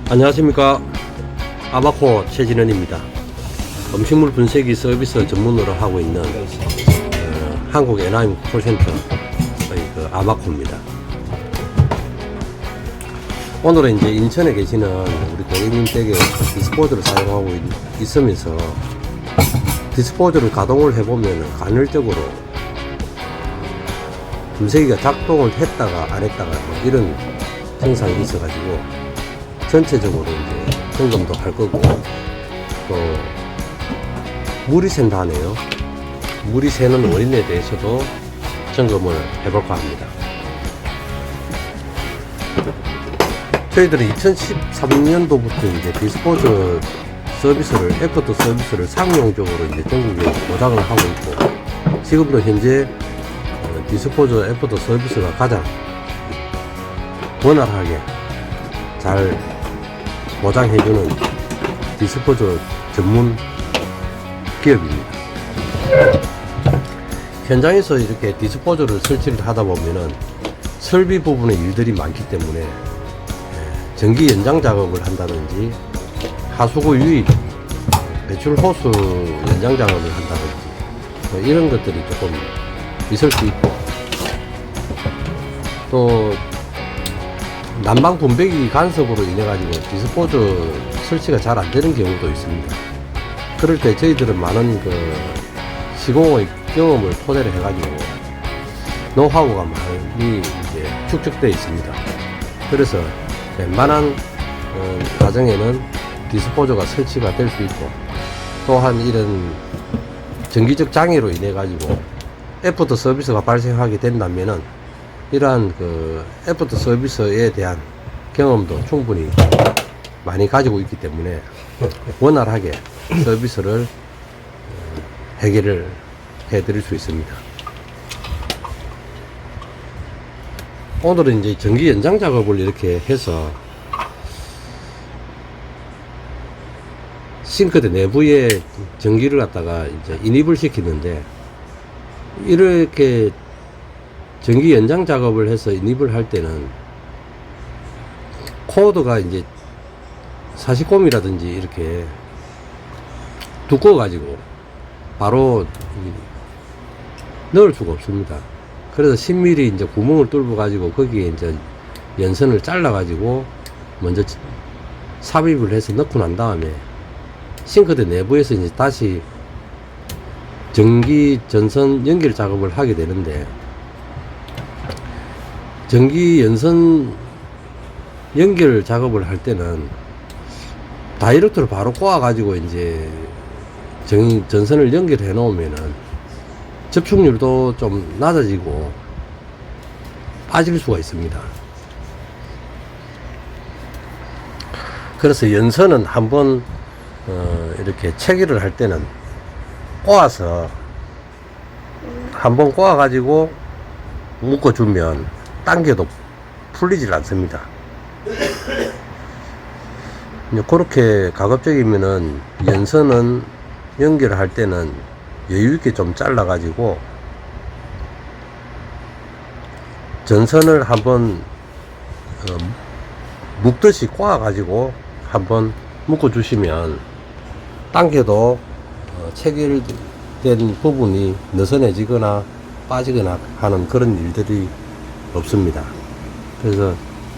안녕하십니까. 아바코 최진원입니다. 음식물 분쇄기 서비스 전문으로 하고 있는 한국 NIM 콜센터의 아바코입니다. 오늘은 이제 인천에 계시는 우리 고객님 댁에 디스포저를 사용하고 있으면서 디스포저를 가동을 해보면 간헐적으로 분쇄기가 작동을 했다가 안 했다가 뭐 이런 증상이 있어가지고 전체적으로 이제 점검도 할 거고, 또 물이 샌다 하네요. 물이 새는 원인에 대해서도 점검을 해볼까 합니다. 저희들은 2013년도부터 이제 디스포저 서비스를, 애프터 서비스를 상용적으로 이제 전국에 모장을 하고 있고, 지금도 현재 디스포저 애프터 서비스가 가장 원활하게 잘 보장해주는 디스포저 전문 기업입니다. 현장에서 이렇게 디스포저를 설치를 하다 보면은 설비 부분의 일들이 많기 때문에 전기 연장 작업을 한다든지 하수구 유입, 배출 호수 연장 작업을 한다든지 뭐 이런 것들이 조금 있을 수 있고, 또 난방 분배기 간섭으로 인해 가지고 디스포저 설치가 잘 안 되는 경우도 있습니다. 그럴 때 저희들은 많은 시공의 경험을 토대로 해 가지고 노하우가 많이 이제 축적되어 있습니다. 그래서 웬만한 가정에는 디스포저가 설치가 될 수 있고, 또한 이런 전기적 장애로 인해 가지고 애프터 서비스가 발생하게 된다면은 이러한 애프터 서비스에 대한 경험도 충분히 많이 가지고 있기 때문에 원활하게 서비스를 해결을 해드릴 수 있습니다. 오늘은 이제 전기 연장 작업을 이렇게 해서 싱크대 내부에 전기를 갖다가 이제 인입을 시키는데, 이렇게 전기 연장 작업을 해서 인입을 할 때는 코드가 이제 40곰이라든지 이렇게 두꺼워 가지고 바로 넣을 수가 없습니다. 그래서 10mm 이제 구멍을 뚫어 가지고 거기에 이제 연선을 잘라 가지고 먼저 삽입을 해서 넣고 난 다음에 싱크대 내부에서 이제 다시 전기 전선 연결 작업을 하게 되는데, 전기 연선 연결 작업을 할 때는 다이렉트로 바로 꼬아 가지고 이제 전선을 연결해 놓으면은 접촉률도 좀 낮아지고 빠질 수가 있습니다. 그래서 연선은 한번 이렇게 체결을 할 때는 꼬아서 한번 꼬아 가지고 묶어주면 당겨도 풀리질 않습니다. 그렇게 가급적이면은 연선은 연결을 할 때는 여유있게 좀 잘라 가지고 전선을 한번 묶듯이 꼬아 가지고 한번 묶어 주시면 당겨도 체결된 부분이 느슨해지거나 빠지거나 하는 그런 일들이 없습니다. 그래서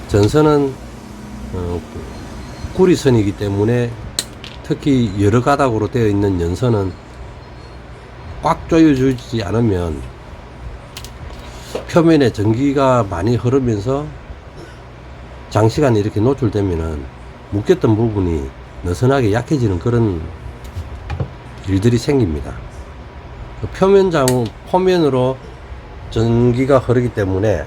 전선은 구리선이기 때문에, 특히 여러 가닥으로 되어 있는 연선은 꽉 조여주지 않으면 표면에 전기가 많이 흐르면서 장시간 이렇게 노출되면은 묶였던 부분이 느슨하게 약해지는 그런 일들이 생깁니다. 표면으로 전기가 흐르기 때문에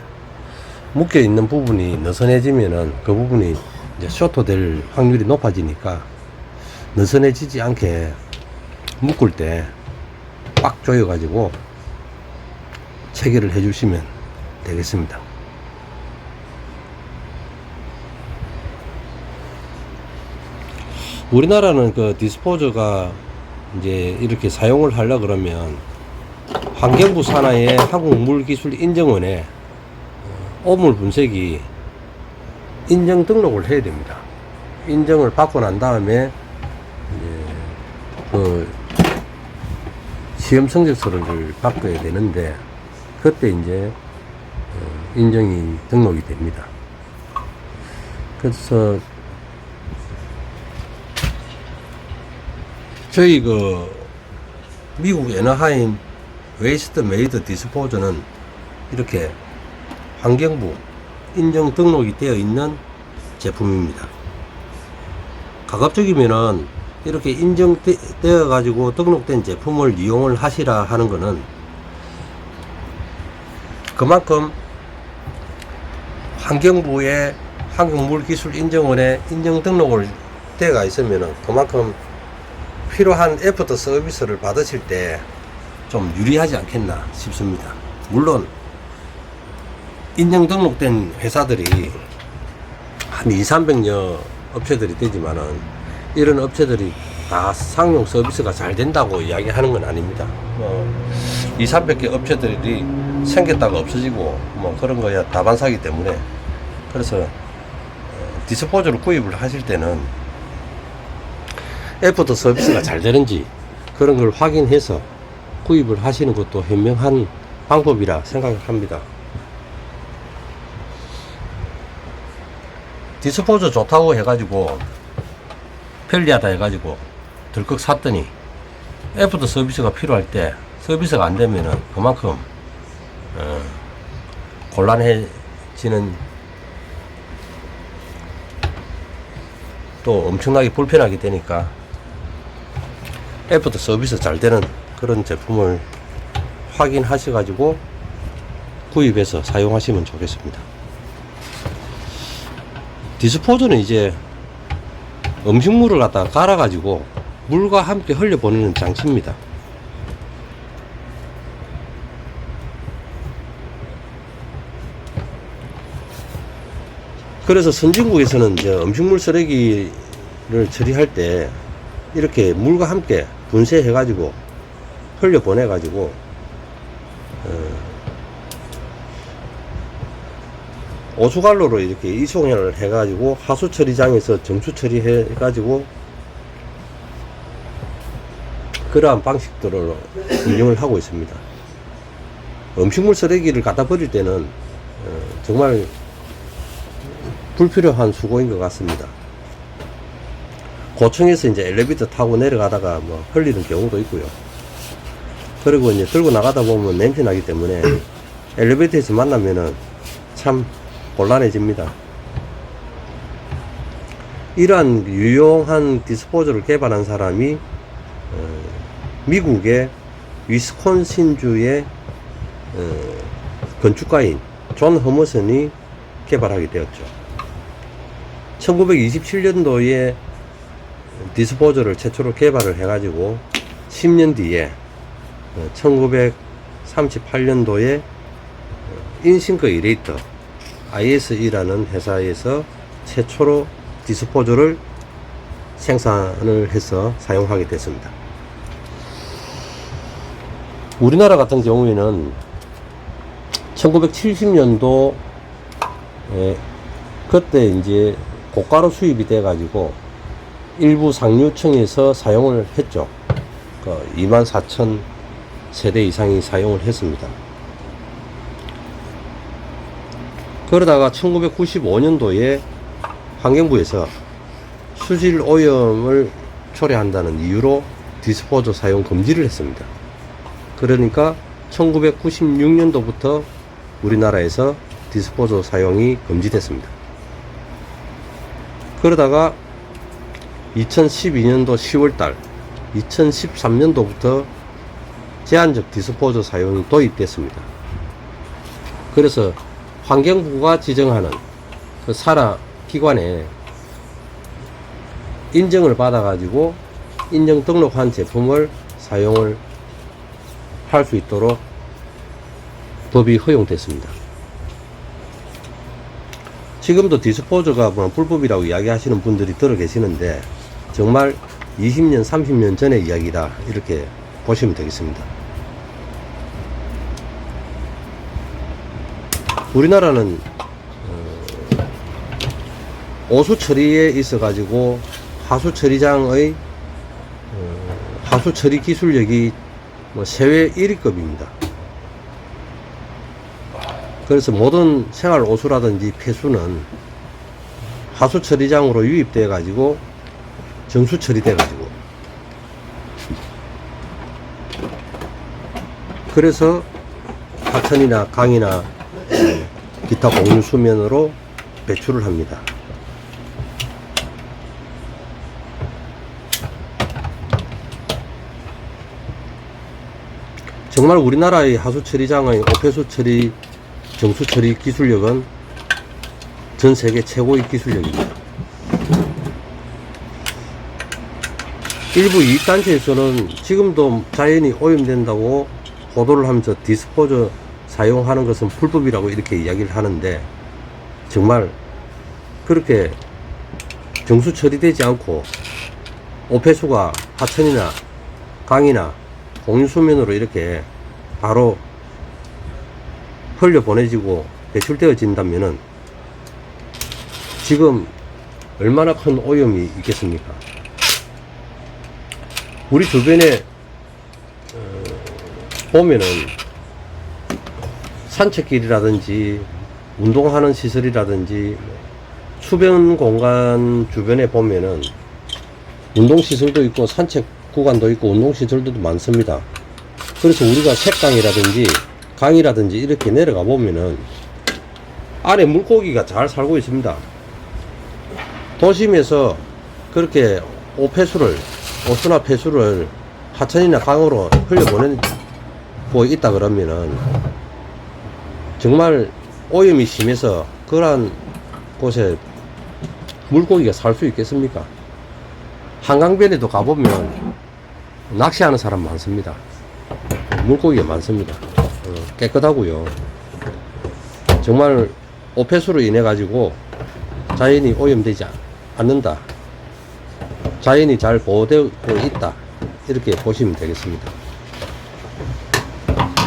묶여 있는 부분이 느슨해지면은 그 부분이 이제 쇼트 될 확률이 높아지니까 느슨해지지 않게 묶을 때 꽉 조여 가지고 체결을 해 주시면 되겠습니다. 우리나라는 디스포저가 이제 이렇게 사용을 하려 그러면 환경부 산하의 한국물기술인정원에 오물 분쇄기 인정 등록을 해야 됩니다. 인정을 받고 난 다음에 이제 그 시험 성적서를 바꿔야 되는데 그때 이제 인정이 등록이 됩니다. 그래서 저희 그 미국 애너하임 웨이스트 메이드 디스포저는 이렇게 환경부 인정 등록이 되어 있는 제품입니다. 가급적이면은 이렇게 인정되어 가지고 등록된 제품을 이용을 하시라 하는 거는 그만큼 환경부의 환경물기술인정원에 인정 등록을 되어가 있으면은 그만큼 필요한 애프터 서비스를 받으실 때 좀 유리하지 않겠나 싶습니다. 물론 인정 등록된 회사들이 한 200~300여 업체들이 되지만은 이런 업체들이 다 상용 서비스가 잘 된다고 이야기하는 건 아닙니다. 200~300개 업체들이 생겼다가 없어지고 뭐 그런 거야 다반사기 때문에, 그래서 디스포저를 구입을 하실 때는 애프터 서비스가 잘 되는지 그런 걸 확인해서 구입을 하시는 것도 현명한 방법이라 생각합니다. 디스포저 좋다고 해가지고 편리하다 해가지고 덜컥 샀더니 애프터 서비스가 필요할 때 서비스가 안 되면은 그만큼 곤란해지는, 또 엄청나게 불편하게 되니까 애프터 서비스 잘 되는 그런 제품을 확인하셔 가지고 구입해서 사용하시면 좋겠습니다. 디스포저는 이제 음식물을 갖다가 갈아 가지고 물과 함께 흘려 보내는 장치입니다. 그래서 선진국에서는 이제 음식물 쓰레기를 처리할 때 이렇게 물과 함께 분쇄해 가지고 흘려 보내 가지고 오수관로로 이렇게 이송을 해 가지고 하수 처리장에서 정수 처리해 가지고 그러한 방식들로 운영을 하고 있습니다. 음식물 쓰레기를 갖다 버릴 때는 정말 불필요한 수고인 것 같습니다. 고층에서 이제 엘리베이터 타고 내려가다가 뭐 흘리는 경우도 있고요. 그리고 이제 들고 나가다 보면 냄새 나기 때문에 엘리베이터에서 만나면은 참 곤란해집니다. 이러한 유용한 디스포저를 개발한 사람이 미국의 위스콘신주의 건축가인 존 허머슨이 개발하게 되었죠. 1927년도에 디스포저를 최초로 개발을 해가지고 10년 뒤에 1938년도에 인싱크 이레이터 ISE라는 회사에서 최초로 디스포저를 생산을 해서 사용하게 됐습니다. 우리나라 같은 경우에는 1970년도 그때 이제 고가로 수입이 돼 가지고 일부 상류층에서 사용을 했죠. 24,000 세대 이상이 사용을 했습니다. 그러다가 1995년도에 환경부에서 수질 오염을 초래한다는 이유로 디스포저 사용 금지를 했습니다. 그러니까 1996년도부터 우리나라에서 디스포저 사용이 금지됐습니다. 그러다가 2012년도 10월달, 2013년도부터 제한적 디스포저 사용이 도입됐습니다. 그래서 환경부가 지정하는 그 산하 기관에 인정을 받아가지고 인정 등록한 제품을 사용을 할 수 있도록 법이 허용됐습니다. 지금도 디스포저가 뭐 불법이라고 이야기하시는 분들이 들어 계시는데 정말 20년, 30년 전의 이야기다 이렇게 보시면 되겠습니다. 우리나라는 오수 처리에 있어 가지고 하수 처리장의 하수 처리 기술력이 뭐 세계 1위급입니다. 그래서 모든 생활 오수라든지 폐수는 하수 처리장으로 유입돼 가지고 정수 처리돼 가지고, 그래서 하천이나 강이나 기타 공유 수면으로 배출을 합니다. 정말 우리나라의 하수 처리장의 오폐수 처리, 정수 처리 기술력은 전 세계 최고의 기술력입니다. 일부 이익단체에서는 지금도 자연이 오염된다고 보도를 하면서 디스포저 사용하는 것은 불법이라고 이렇게 이야기를 하는데, 정말 그렇게 정수 처리되지 않고 오폐수가 하천이나 강이나 공유수면으로 이렇게 바로 흘려 보내지고 배출되어진다면은 지금 얼마나 큰 오염이 있겠습니까? 우리 주변에 보면은 산책길이라든지 운동하는 시설이라든지 수변 공간 주변에 보면은 운동시설도 있고 산책 구간도 있고 운동시설도 많습니다. 그래서 우리가 색강이라든지 강이라든지 이렇게 내려가 보면은 안에 물고기가 잘 살고 있습니다. 도심에서 그렇게 오수나 폐수를 하천이나 강으로 흘려보내고 있다 그러면은 정말 오염이 심해서 그러한 곳에 물고기가 살 수 있겠습니까? 한강변에도 가보면 낚시하는 사람 많습니다. 물고기가 많습니다. 깨끗하고요. 정말 오폐수로 인해 가지고 자연이 오염되지 않는다, 자연이 잘 보호되고 있다, 이렇게 보시면 되겠습니다.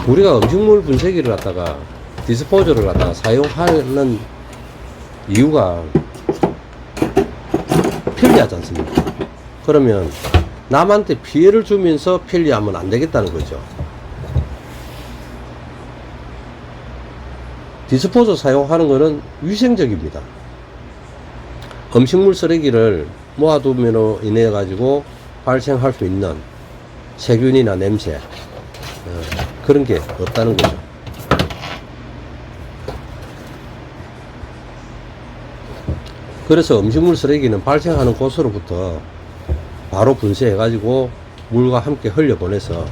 우리가 음식물 분쇄기를 갖다가 디스포저를 갖다가 사용하는 이유가 편리하지 않습니까? 그러면 남한테 피해를 주면서 편리하면 안 되겠다는 거죠. 디스포저 사용하는 것은 위생적입니다. 음식물 쓰레기를 모아두면로 인해 가지고 발생할 수 있는 세균이나 냄새, 그런 게 없다는 거죠. 그래서 음식물 쓰레기는 발생하는 곳으로부터 바로 분쇄해 가지고 물과 함께 흘려보내서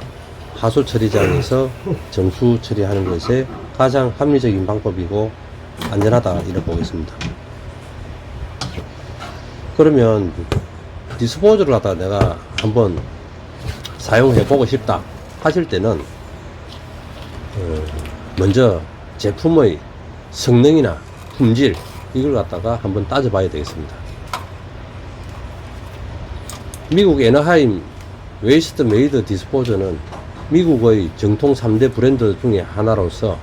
하수 처리장에서 정수 처리하는 것에 가장 합리적인 방법이고 안전하다, 이렇게 보겠습니다. 그러면 디스포저를 갖다가 내가 한번 사용해 보고 싶다 하실 때는 먼저 제품의 성능이나 품질, 이걸 갖다가 한번 따져봐야 되겠습니다. 미국 애너하임 웨이스트 메이드 디스포저는 미국의 정통 3대 브랜드 중에 하나로서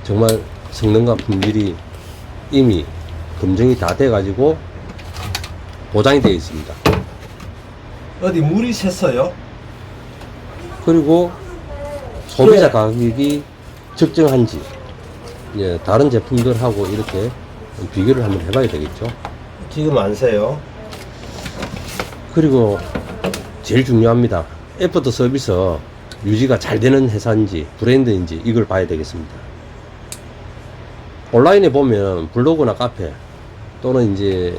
정말 성능과 품질이 이미 검증이 다 돼 가지고 보장이 되어 있습니다. 어디 물이 샜어요? 그리고 소비자 가격이 적정한지, 예, 다른 제품들하고 이렇게 비교를 한번 해봐야 되겠죠. 지금 안 새요. 그리고 제일 중요합니다. 애프터 서비스 유지가 잘 되는 회사인지 브랜드인지 이걸 봐야 되겠습니다. 온라인에 보면 블로그나 카페 또는 이제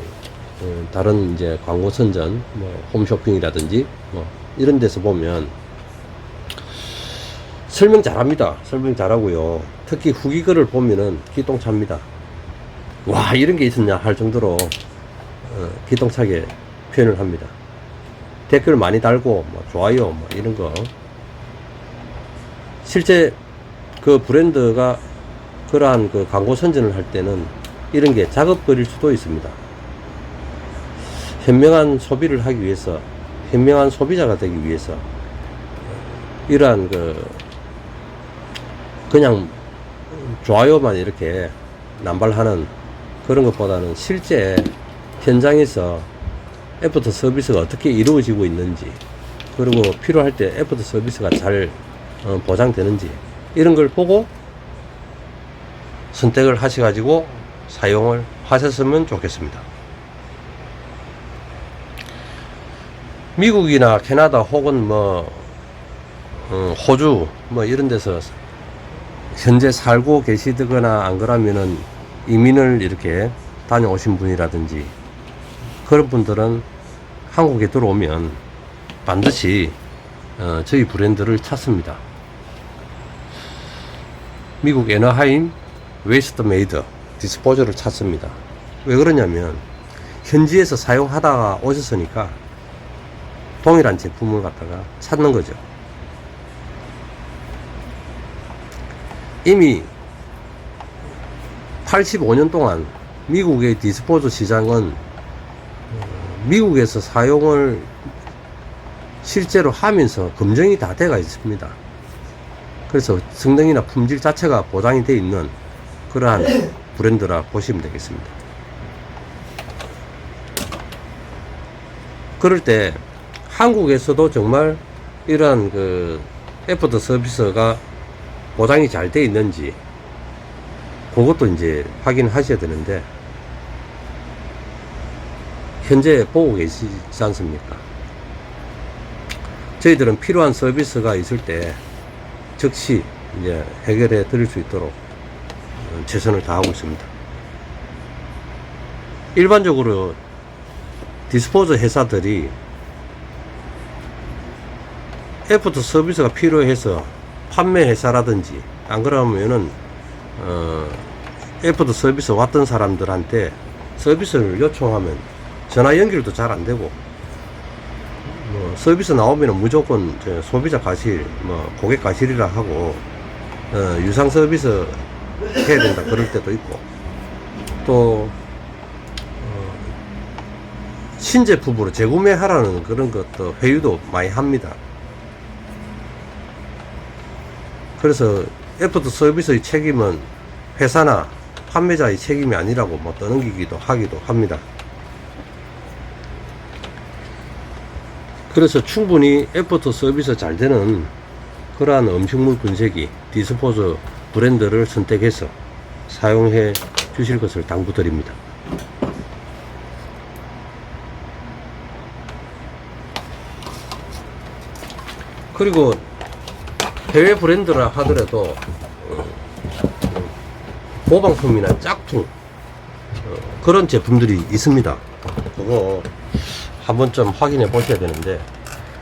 다른 이제 광고 선전, 뭐 홈쇼핑이라든지 뭐 이런 데서 보면 설명 잘합니다. 설명 잘하고요. 특히 후기 글을 보면은 기똥차입니다. 와, 이런 게 있었냐 할 정도로 기똥차게 표현을 합니다. 댓글 많이 달고 뭐 좋아요 뭐 이런 거. 실제 그 브랜드가 그러한 그 광고 선전을 할 때는 이런 게 작업거리일 수도 있습니다. 현명한 소비를 하기 위해서, 현명한 소비자가 되기 위해서 이러한 그냥 좋아요만 이렇게 남발하는 그런 것보다는 실제 현장에서 애프터 서비스가 어떻게 이루어지고 있는지, 그리고 필요할 때 애프터 서비스가 잘 보장되는지, 이런 걸 보고 선택을 하셔가지고 사용을 하셨으면 좋겠습니다. 미국이나 캐나다 혹은 호주 이런 데서 현재 살고 계시거나 안 그러면은 이민을 이렇게 다녀오신 분이라든지 그런 분들은 한국에 들어오면 반드시 저희 브랜드를 찾습니다. 미국 애너하임 웨스트 메이드 디스포저를 찾습니다. 왜 그러냐면 현지에서 사용하다가 오셨으니까 동일한 제품을 갖다가 찾는 거죠. 이미 85년 동안 미국의 디스포저 시장은 미국에서 사용을 실제로 하면서 검증이 다 돼가 있습니다. 그래서 성능이나 품질 자체가 보장이 되어 있는 그러한 브랜드라 보시면 되겠습니다. 그럴 때 한국에서도 정말 이러한 애프터 서비스가 보장이 잘 되어 있는지 그것도 이제 확인하셔야 되는데, 현재 보고 계시지 않습니까? 저희들은 필요한 서비스가 있을 때 즉시 이제 해결해 드릴 수 있도록 최선을 다하고 있습니다. 일반적으로 디스포저 회사들이 애프터 서비스가 필요해서 판매 회사라든지 안 그러면은 애프터 서비스 왔던 사람들한테 서비스를 요청하면 전화 연결도 잘 안 되고, 서비스 나오면은 무조건 소비자 과실, 고객 과실이라 하고, 유상 서비스 해야 된다 그럴 때도 있고, 또 신제품으로 재구매하라는 그런 것도 회유도 많이 합니다. 그래서 애프터 서비스의 책임은 회사나 판매자의 책임이 아니라고 떠넘기기도 하기도 합니다. 그래서 충분히 애프터 서비스 잘 되는 그러한 음식물 분쇄기 디스포저 브랜드를 선택해서 사용해 주실 것을 당부드립니다. 그리고 해외 브랜드라 하더라도 모방품이나 짝퉁 그런 제품들이 있습니다. 그거 한번 좀 확인해 보셔야 되는데,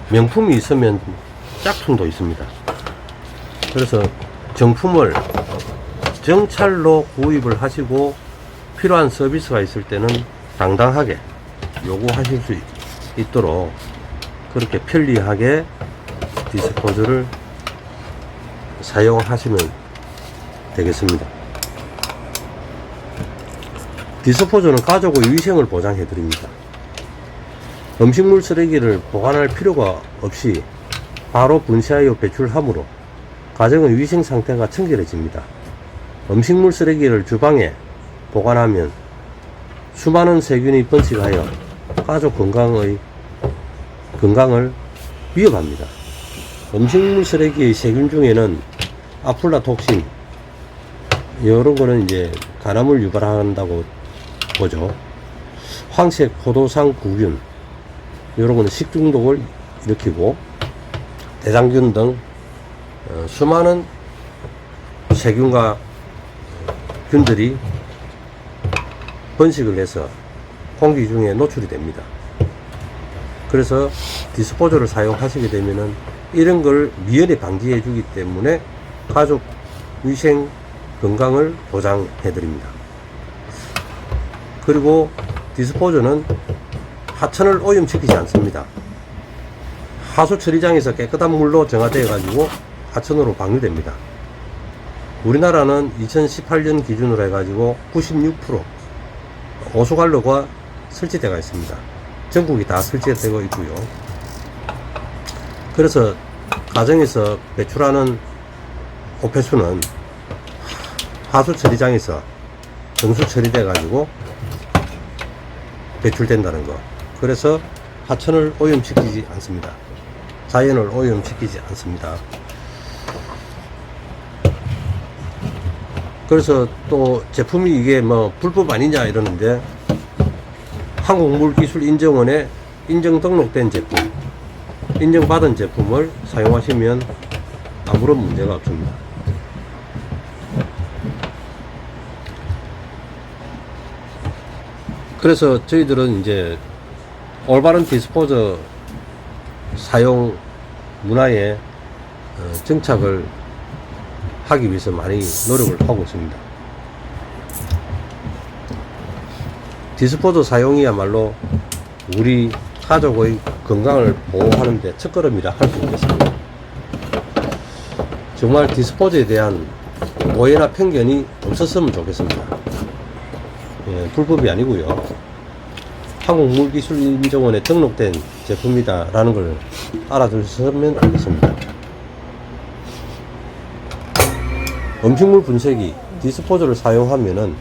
명품이 있으면 짝퉁도 있습니다. 그래서 정품을 정찰로 구입을 하시고 필요한 서비스가 있을 때는 당당하게 요구하실 수 있도록 그렇게 편리하게 디스포저를 사용하시면 되겠습니다. 디스포저는 가족의 위생을 보장해 드립니다. 음식물 쓰레기를 보관할 필요가 없이 바로 분쇄하여 배출하므로 가정의 위생 상태가 청결해집니다. 음식물 쓰레기를 주방에 보관하면 수많은 세균이 번식하여 가족 건강을 위협합니다. 음식물 쓰레기의 세균 중에는 아플라톡신, 이런 거는 이제 간암을 유발한다고 보죠. 황색 포도상 구균, 이런 거는 식중독을 일으키고, 대장균 등 수많은 세균과 균들이 번식을 해서 공기 중에 노출이 됩니다. 그래서 디스포저를 사용하시게 되면은 이런 걸 미연에 방지해 주기 때문에 가족 위생 건강을 보장해 드립니다. 그리고 디스포저는 하천을 오염시키지 않습니다. 하수 처리장에서 깨끗한 물로 정화되어 가지고 하천으로 방류됩니다. 우리나라는 2018년 기준으로 해가지고 96% 오수관로가 설치되어 있습니다. 전국이 다 설치되고 있고요. 그래서 가정에서 배출하는 오폐수는 하수 처리장에서 정수 처리돼 가지고 배출된다는 거. 그래서 하천을 오염시키지 않습니다. 자연을 오염시키지 않습니다. 그래서 또 제품이 이게 뭐 불법 아니냐 이러는데, 한국물기술인정원에 인정 등록된 제품, 인정받은 제품을 사용하시면 아무런 문제가 없습니다. 그래서 저희들은 이제 올바른 디스포저 사용 문화에 정착을 하기 위해서 많이 노력을 하고 있습니다. 디스포저 사용이야말로 우리 가족의 건강을 보호하는 데 첫걸음이라 할 수 있겠습니다. 정말 디스포저에 대한 오해나 편견이 없었으면 좋겠습니다. 예, 불법이 아니고요. 한국물기술인정원에 등록된 제품이다 라는 걸 알아두셨으면 좋겠습니다. 음식물 분쇄기, 디스포저를 사용하면은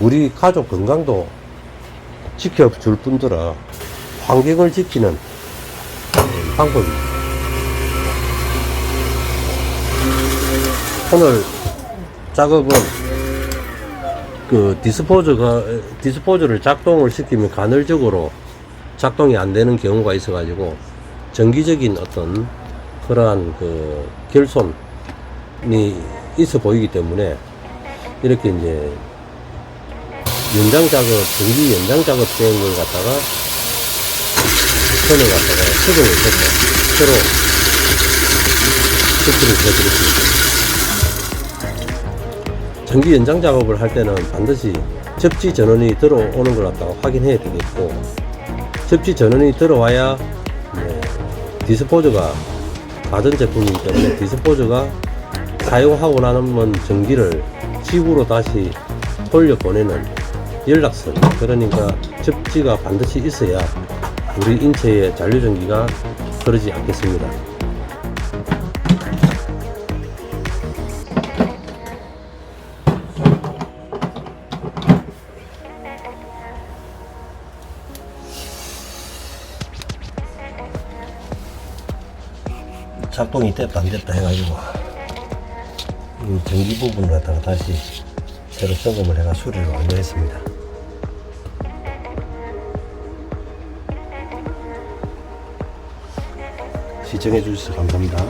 우리 가족 건강도 지켜줄 뿐더러 환경을 지키는 방법입니다. 오늘 작업은 그 디스포저를 작동을 시키면 간헐적으로 작동이 안 되는 경우가 있어 가지고 정기적인 어떤 그러한 그 결손이 있어 보이기 때문에 이렇게 이제 연장 작업, 전기 연장 작업된 걸 갖다가 선을 갖다가 수정을 해서 새로 세트를 해드렸습니다. 전기 연장 작업을 할 때는 반드시 접지 전원이 들어오는 걸 갖다가 확인해야 되겠고, 접지 전원이 들어와야 디스포저가 가전 제품이기 때문에 디스포저가 사용하고 나면 전기를 지구로 다시 돌려보내는 연락선, 그러니까 접지가 반드시 있어야 우리 인체에 잔류전기가 흐르지 않겠습니다. 작동이 됐다 안 됐다 해가지고 이 전기 부분을 갖다가 다시 새로 점검을 해가 수리를 완료했습니다. 시청해 주셔서 감사합니다.